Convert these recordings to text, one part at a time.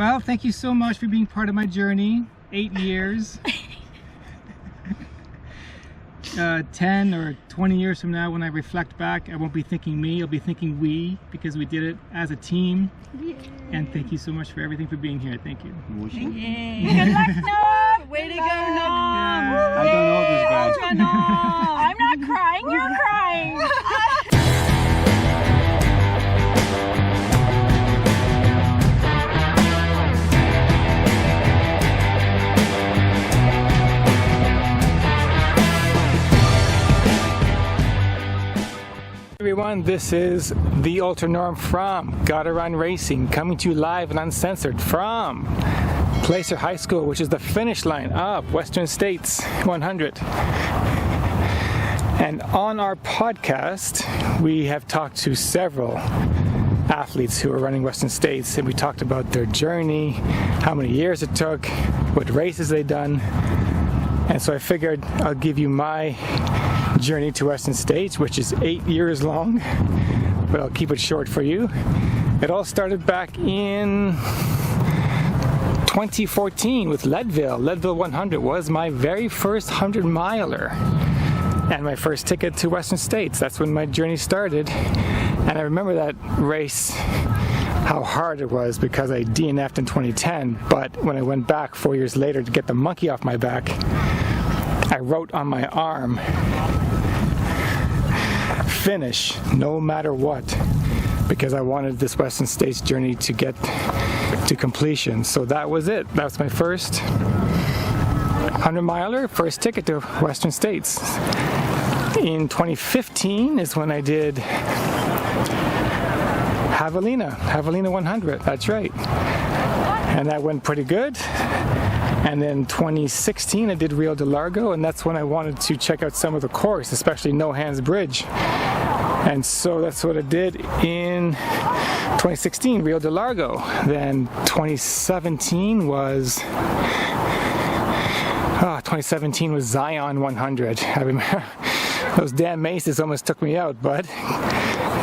Well, thank you so much for being part of my journey. 8 years. 10 or 20 years from now, when I reflect back, I won't be thinking me, I'll be thinking we, because we did it as a team. Yay. And thank you so much for everything, for being here. Thank you. Yay. Good luck, Nom! Way to go, Nom! Yeah. I don't know this guy. I'm not crying, you're crying! Everyone, this is the Ultra Norm from GottaRunRacing, coming to you live and uncensored from Placer High School, which is the finish line of Western States 100. And on our podcast, we have talked to several athletes who are running Western States, and we talked about their journey, how many years it took, what races they've done. And so I figured I'll give you my journey to Western States, which is 8 years long, but I'll keep it short for you. It all started back in 2014 with Leadville. Leadville 100 was my very first 100-miler and my first ticket to Western States. That's when my journey started. And I remember that race, how hard it was, because I DNF'd in 2010, but when I went back 4 years later to get the monkey off my back, I wrote on my arm, finish no matter what, because I wanted this Western States journey to get to completion. So that was it. That was my first 100-miler, first ticket to Western States. In 2015 is when I did Javelina 100, that's right. And that went pretty good. And then 2016 I did Rio Del Lago, and that's when I wanted to check out some of the course, especially No Hands Bridge. And so that's what I did in 2016, Rio Del Lago. Then 2017 was Zion 100. I remember those damn mesas almost took me out, but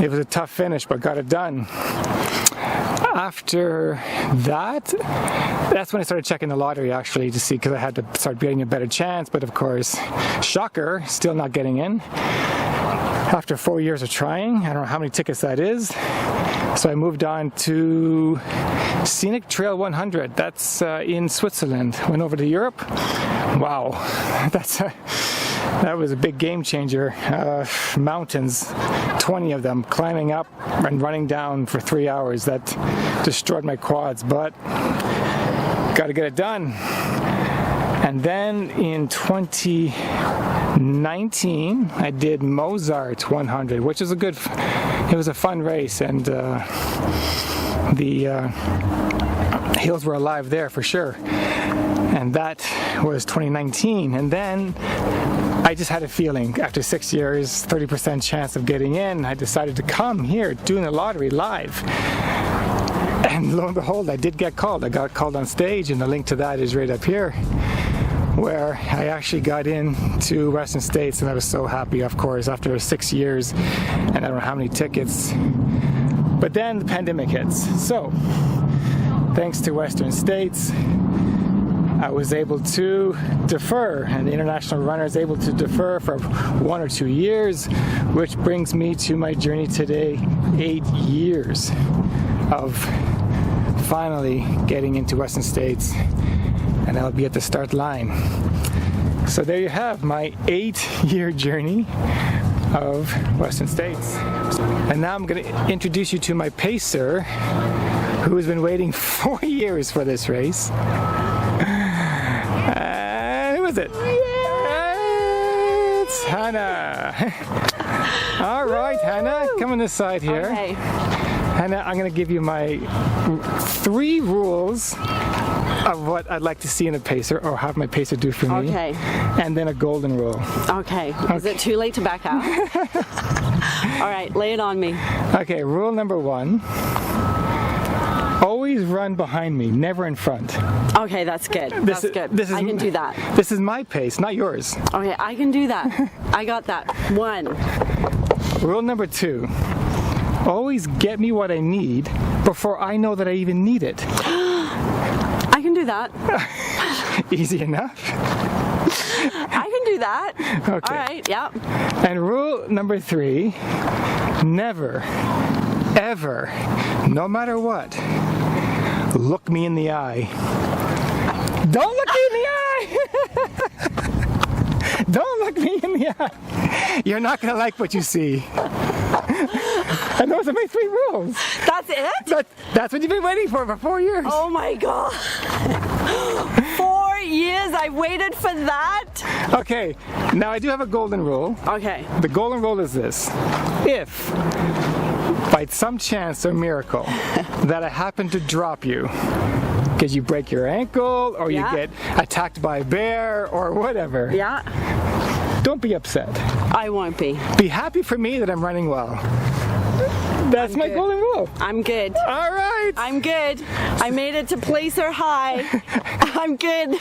it was a tough finish, but got it done. After that, that's when I started checking the lottery, actually, to see, because I had to start getting a better chance. But of course, shocker, still not getting in. After 4 years of trying, I don't know how many tickets that is. So I moved on to Scenic Trail 100. That's in Switzerland. Went over to Europe. Wow, that was a big game changer. Mountains, 20 of them, climbing up and running down for 3 hours. That destroyed my quads, but got to get it done. And then in 2019, I did Mozart 100, which is it was a fun race, and the hills were alive there for sure. And that was 2019. And then I just had a feeling, after 6 years, 30% chance of getting in, I decided to come here doing the lottery live. And lo and behold, I did get called. I got called on stage, and the link to that is right up here, where I actually got into Western States, and I was so happy, of course, after 6 years, and I don't know how many tickets. But then the pandemic hits. So, thanks to Western States, I was able to defer, and the international runner is able to defer for 1 or 2 years, which brings me to my journey today, 8 years of finally getting into Western States, and I'll be at the start line. So there you have my 8-year journey of Western States. And now I'm going to introduce you to my pacer, who has been waiting 4 years for this race. Who is it? It's Hannah. All right, Hannah, come on this side here. Okay. Hannah, I'm going to give you my 3 rules of what I'd like to see in a pacer, or have my pacer do for me. Okay. And then a golden rule. Okay. Is it too late to back out? All right, lay it on me. Okay, rule number 1. Always run behind me, never in front. Okay, that's good. That's good. I can do that. This is my pace, not yours. Okay, I can do that. I got that. 1. Rule number 2. Always get me what I need before I know that I even need it. I can do that. Easy enough. I can do that. Okay. All right, yeah. And rule number 3, never, ever, no matter what, look me in the eye. Don't look me in the eye! Don't look me in the eye. You're not going to like what you see. And those are my 3 rules. That's it? That's what you've been waiting for 4 years. Oh my God. 4 years I waited for that? Okay, now I do have a golden rule. Okay. The golden rule is this. If, by some chance or miracle, that I happen to drop you, because you break your ankle, or you get attacked by a bear, or whatever, don't be upset. I won't be. Be happy for me that I'm running well. That's my golden rule. I'm good. All right. I'm good. I made it to Placer High. I'm good.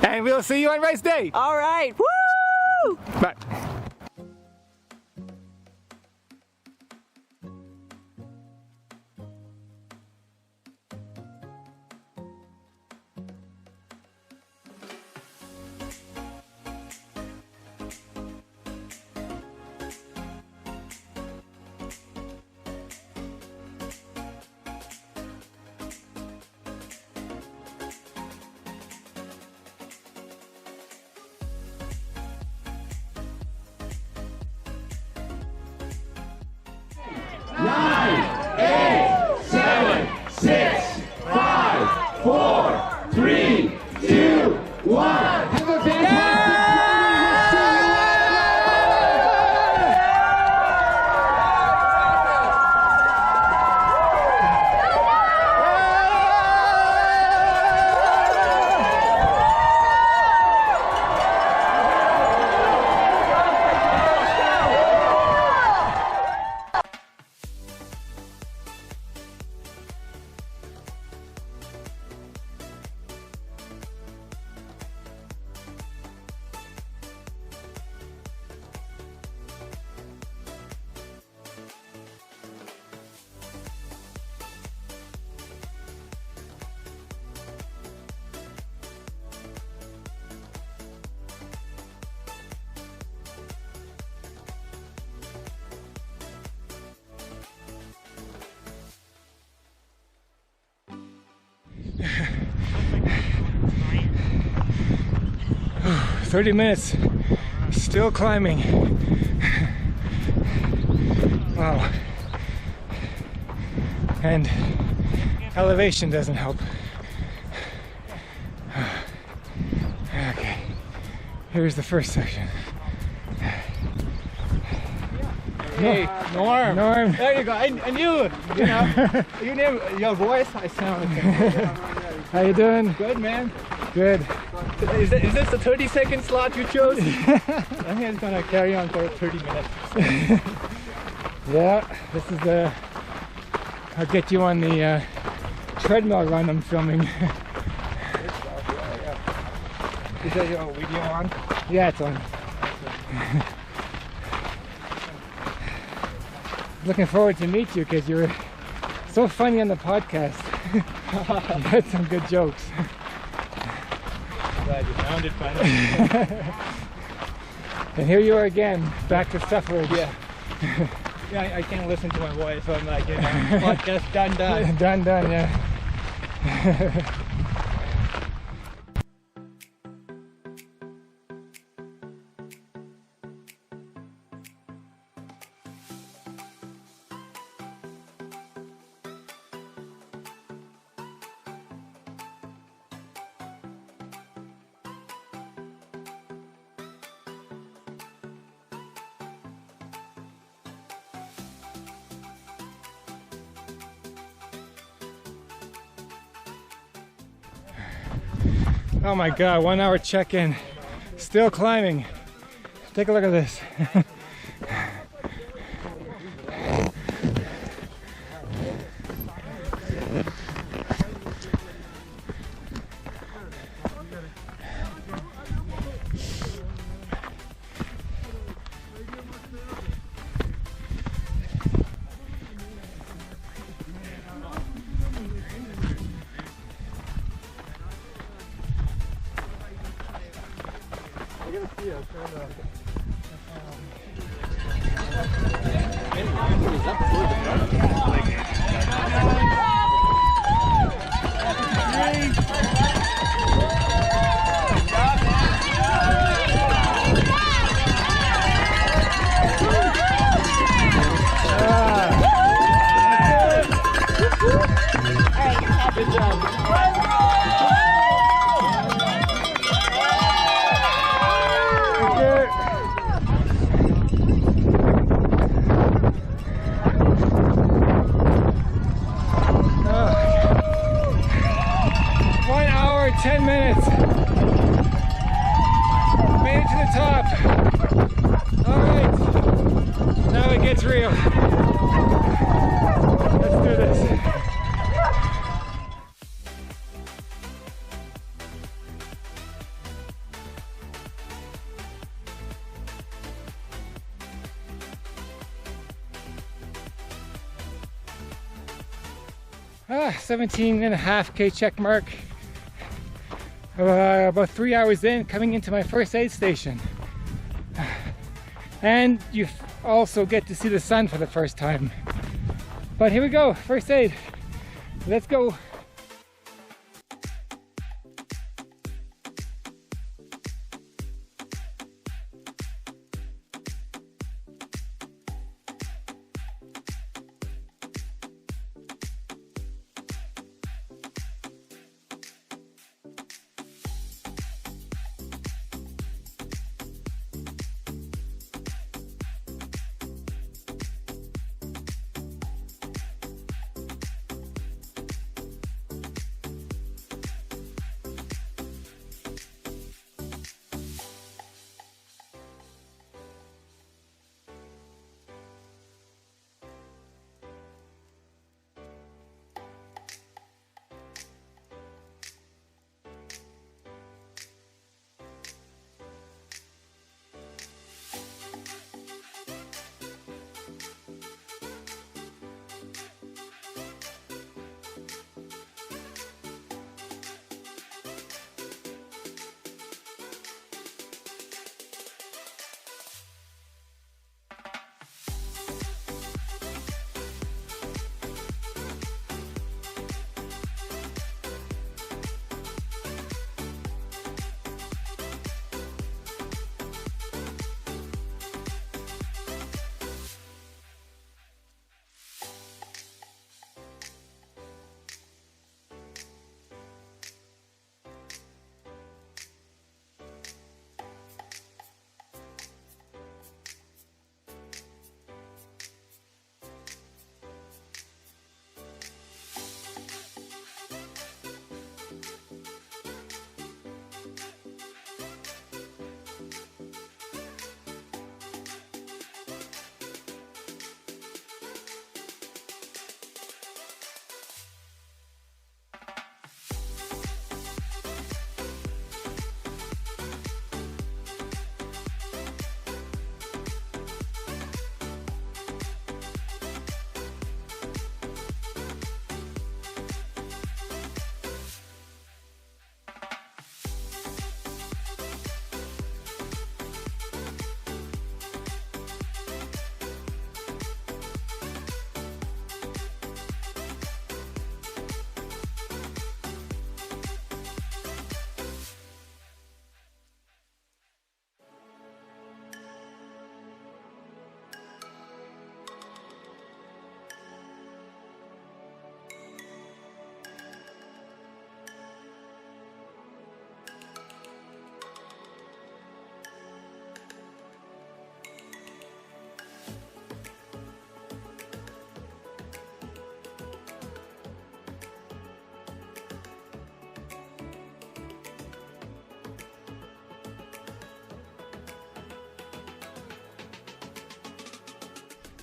And we'll see you on race day. All right. Woo! Bye. Oh, 30 minutes, still climbing. Wow. And elevation doesn't help. Okay, here's the first section. Hey, Norm. Norm. There you go. I knew, you know, you knew your voice. I sounded. How you doing? Good, man. Good. Is this the 30-second slot you chose? I think it's gonna carry on for 30 minutes. Yeah, this is the. I'll get you on the treadmill run I'm filming. Is that your video on? Yeah, it's on. Looking forward to meet you because you're so funny on the podcast. You had some good jokes. Glad you found it finally. And here you are again, back to suffrage. Yeah. Yeah, I can't listen to my voice, so I'm like, you know, podcast done. Done, yeah. Oh my God, 1 hour check-in, still climbing. Take a look at this. Good job. 1 hour, 10 minutes. Made it to the top. All right, now it gets real. Let's do this. 17.5K check mark. About 3 hours in, coming into my first aid station. And you also get to see the sun for the first time. But here we go, first aid. Let's go.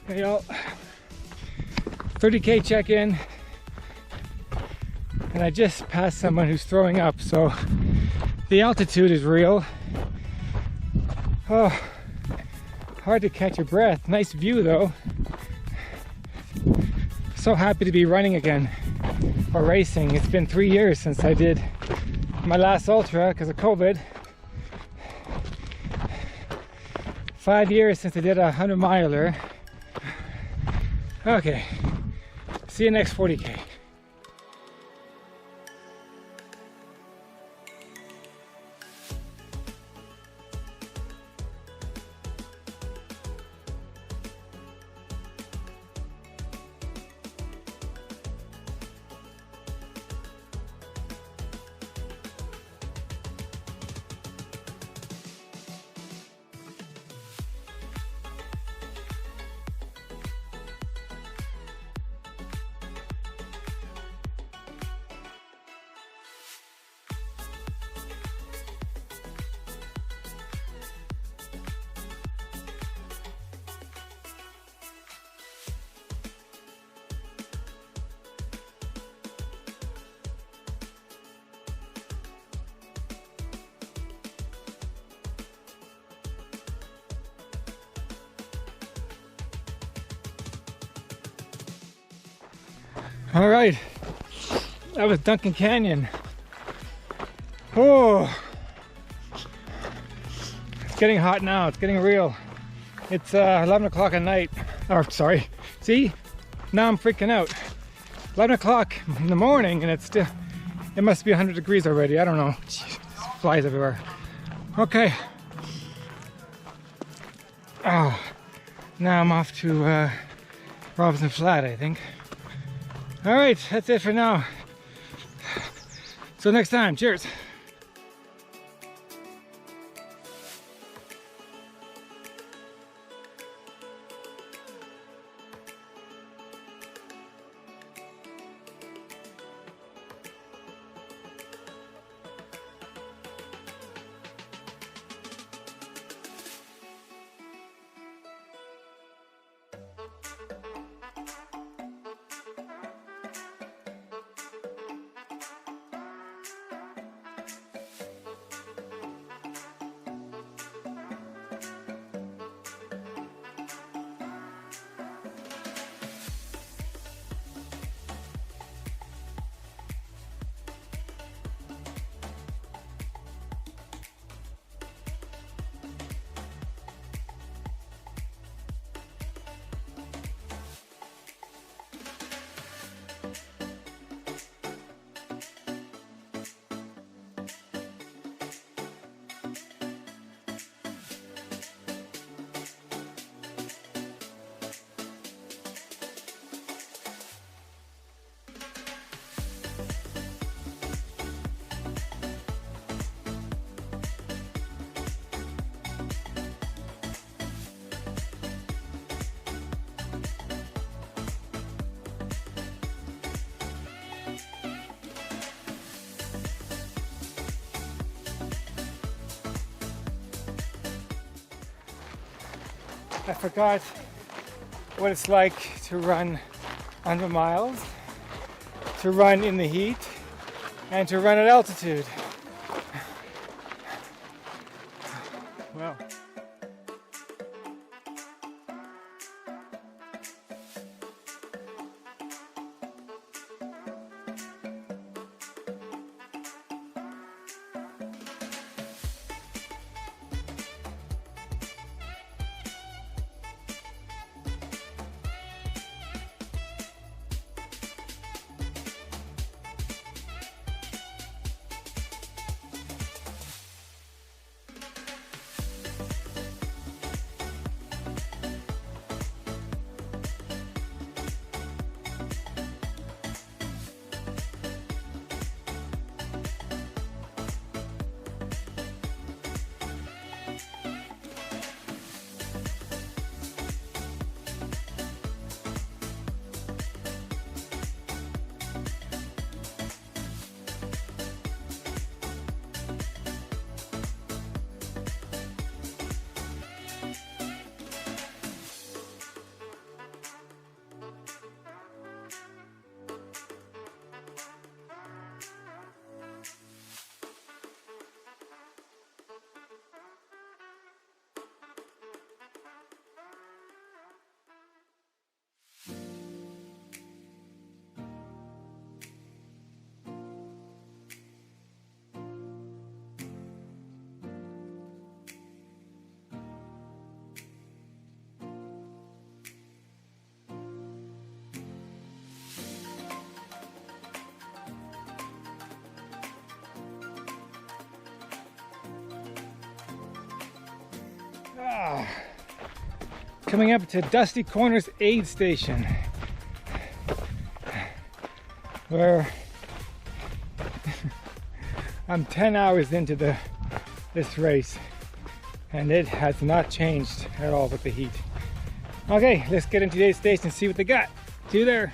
Hey y'all, 30K check-in, and I just passed someone who's throwing up, so the altitude is real. Oh, hard to catch your breath. Nice view though. So happy to be running again, or racing. It's been 3 years since I did my last ultra because of COVID. 5 years since I did a 100-miler. Okay, see you next 40K. All right, that was Duncan Canyon. Oh, it's getting hot now. It's getting real. It's 11 o'clock at night. Oh, sorry. See, now I'm freaking out. 11 o'clock in the morning, and it's still, it must be 100 degrees already. I don't know. Jeez, flies everywhere. Okay. Oh, now I'm off to Robinson Flat, I think. All right, that's it for now. Till next time, cheers. I forgot what it's like to run 100 miles, to run in the heat, and to run at altitude. Well. Coming up to Dusty Corners aid station, where I'm 10 hours into this race, and it has not changed at all with the heat. Okay, let's get into today's station and see what they got. See you there.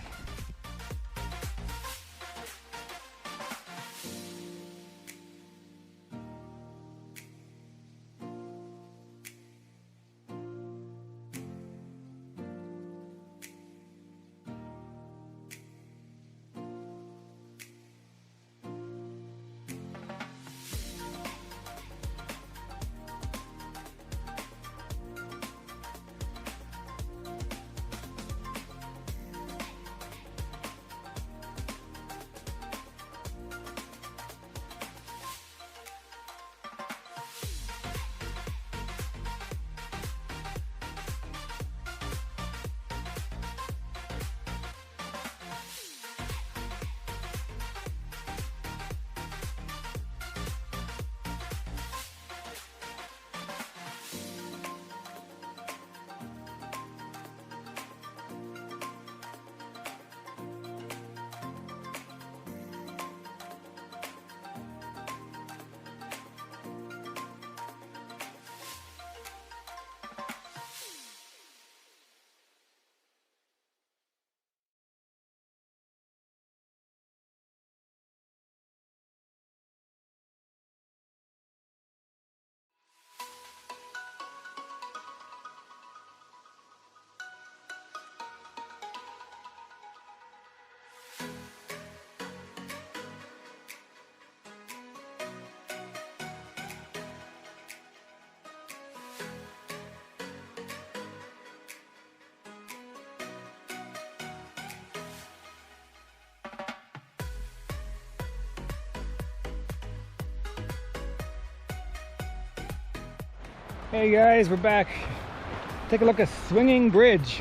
Hey guys, we're back. Take a look at Swinging Bridge.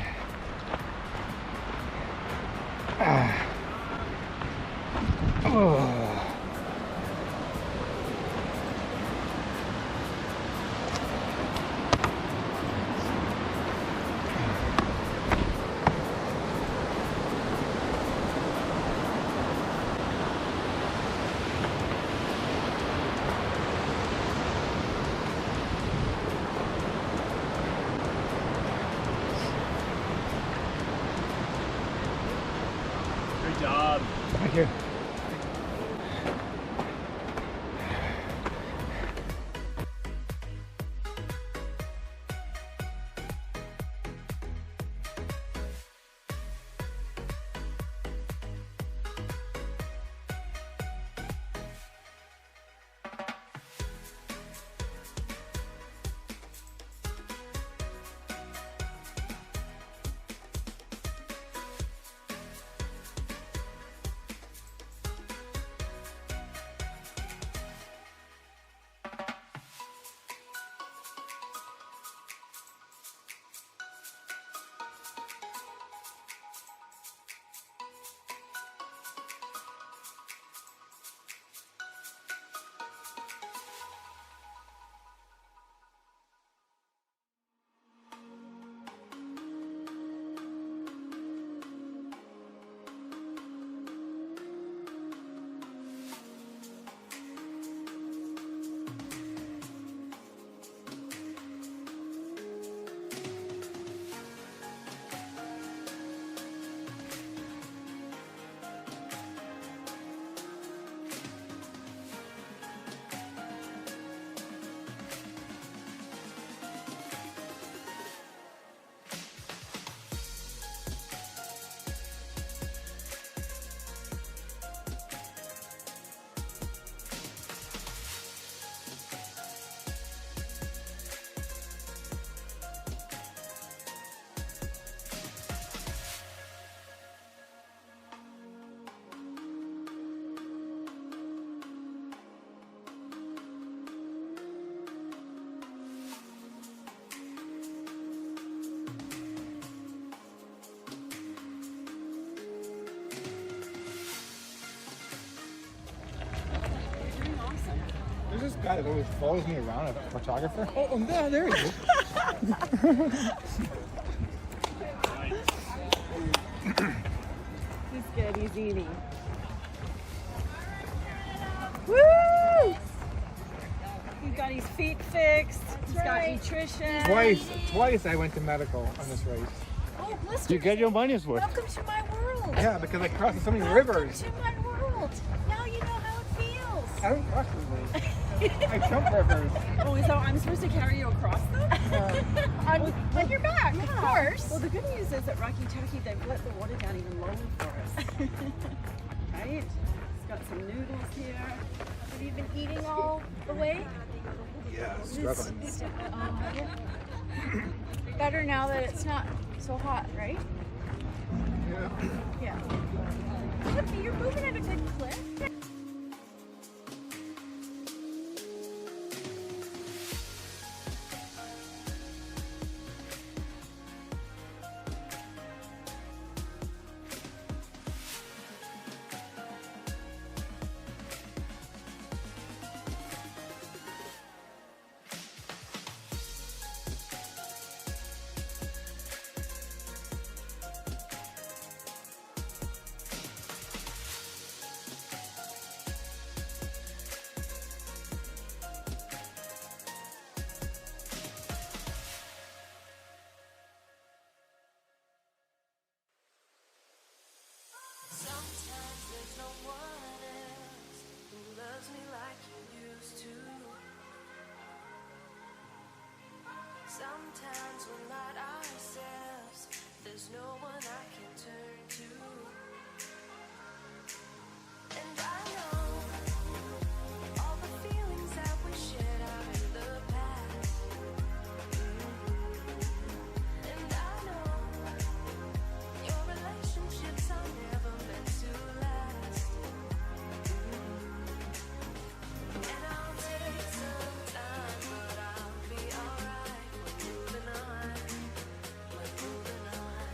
Oh. Good job. Thank you. this guy that always follows me around, a photographer? Oh, no, there he is. He's good, he's eating. Woo! He's got his feet fixed, he's got nutrition. Twice I went to medical on this race. Oh, blisters. You get your money's worth. Welcome to my world. Yeah, because I crossed so many rivers. Welcome to my world. Now you know how it feels. I don't cross rivers. I jump rivers. Oh, so I'm supposed to carry you across them? On your back, of course. Well, the good news is at Rocky Turkey, they've let the water down even lower for us. Right? It's got some noodles here. Have you been eating all the way? Yeah, struggling. Better now that it's not so hot, right? Yeah. Yeah. You're moving at a good clip. Sometimes there's no one else who loves me like you used to. Sometimes we're not ourselves. There's no one I can turn to. And I know all the feelings that we shared are in the past. And I know your relationships are never meant to last. And I'll take some time, but I'll be alright. We're moving on. We're moving on.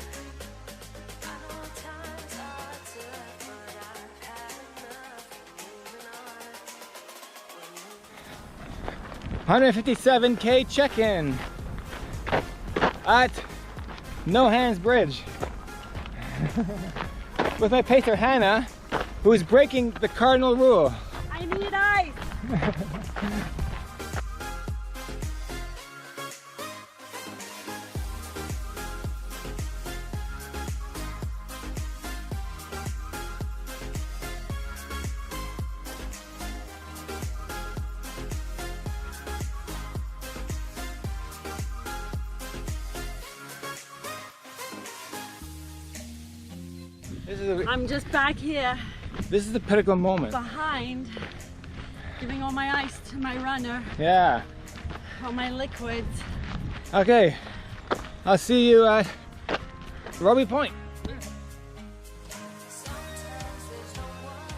I know times are tough, but I've had enough. We're moving on. We're moving on. 157K check-in at No Hands Bridge with my pacer Hannah, who is breaking the cardinal rule. I need ice! I'm just back here This is the pinnacle moment. behind, giving all my ice to my runner, Yeah. all my liquids. Okay. I'll see you at Robbie Point. Sometimes there's no one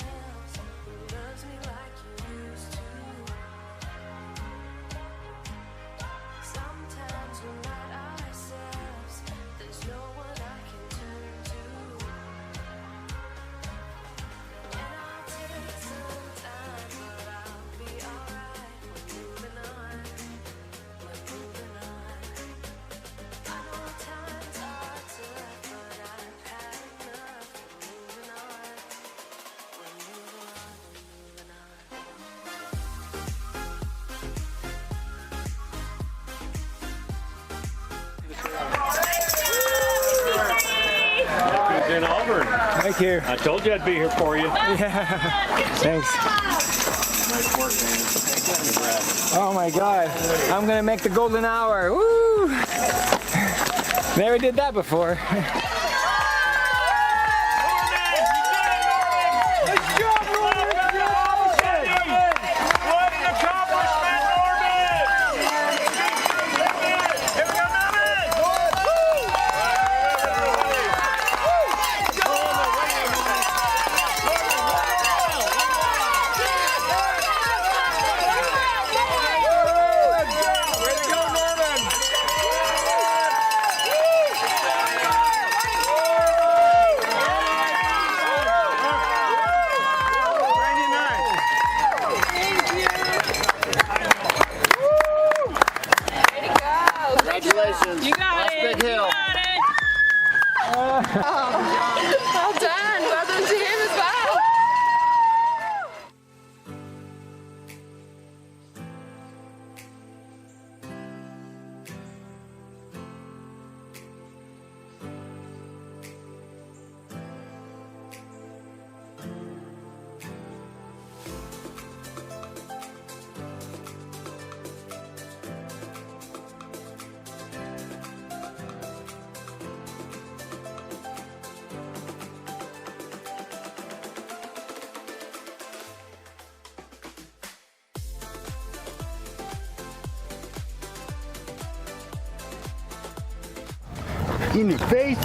else who loves me like you used to. Sometimes we're not ourselves. There's no one I can turn to. And I'll take some time, but I'll be alright. We're moving on. We're moving on. I know times are tough, but I've had enough. We're moving on. We're moving on. We're moving on. In Auburn. Thank you. I told you I'd be here for you. Thanks. Nice work, man. Congrats. Oh my God. I'm gonna make the golden hour. Woo! Never did that before. What an accomplishment, Norman! Here we go, in your face.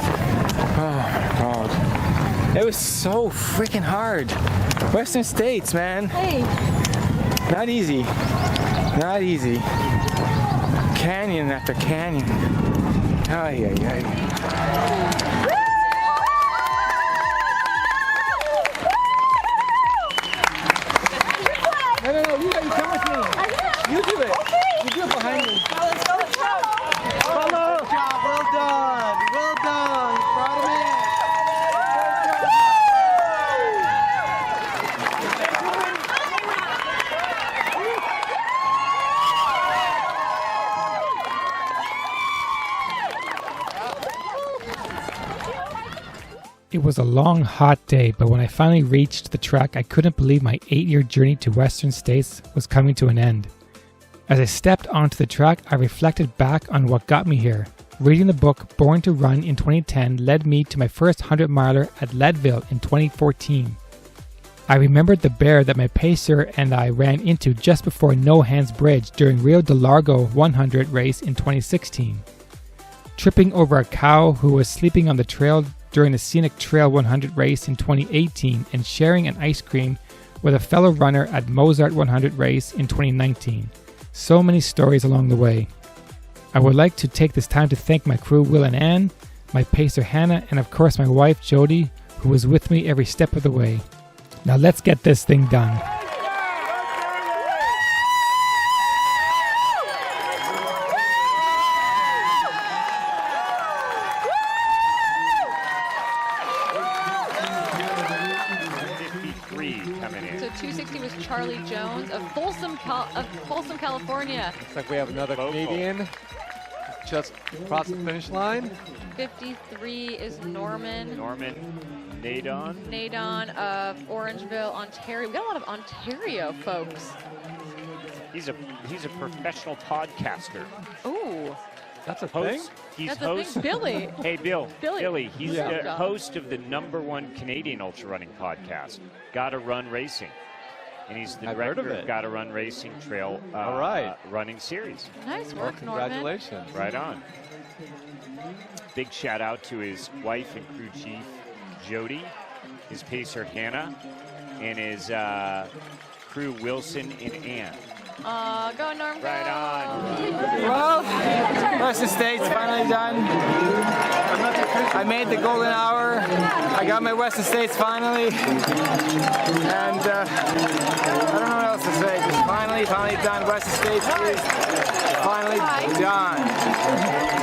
God. It was so freaking hard. Western States, man. Hey. Not easy. Not easy. Canyon after canyon. Ay, ay, ay. No, you come with me. You do it. You do it behind me. Let's go. Follow. Good job, well done. Well done. Proud of me. It was a long, hot day, but when I finally reached the track, I couldn't believe my 8-year journey to Western States was coming to an end. As I stepped onto the track, I reflected back on what got me here. Reading the book Born to Run in 2010 led me to my first 100-miler at Leadville in 2014. I remembered the bear that my pacer and I ran into just before No Hands Bridge during Rio Del Lago 100 race in 2016. Tripping over a cow who was sleeping on the trail during the Scenic Trail 100 race in 2018 and sharing an ice cream with a fellow runner at Mozart 100 race in 2019. So many stories along the way. I would like to take this time to thank my crew Will and Ann, my pacer Hannah, and of course my wife Jodi, who was with me every step of the way. Now let's get this thing done. So 260 was Charlie Jones of Folsom, California. Looks like we have another Canadian just across the finish line. 53 is Norman Nadon. of Orangeville, Ontario. We got a lot of Ontario folks. He's a professional podcaster. Ooh, That's a thing? He's that's host. a thing. Billy. Hey, Billy. He's Yeah. the host of the #1 Canadian ultra running podcast, GottaRunRacing. And he's the I've heard director of of it. GottaRunRacing trail All right. running series. Nice Well, work, Norman. congratulations. Right on. Big shout out to his wife and crew chief, Jodi, his pacer, Hannah, and his crew, Wilson and Ann. Go Norm, go. Right on. Well, Western States finally done. I made the golden hour. I got my Western States finally. And I don't know what else to say. Just finally done. Western States is finally done.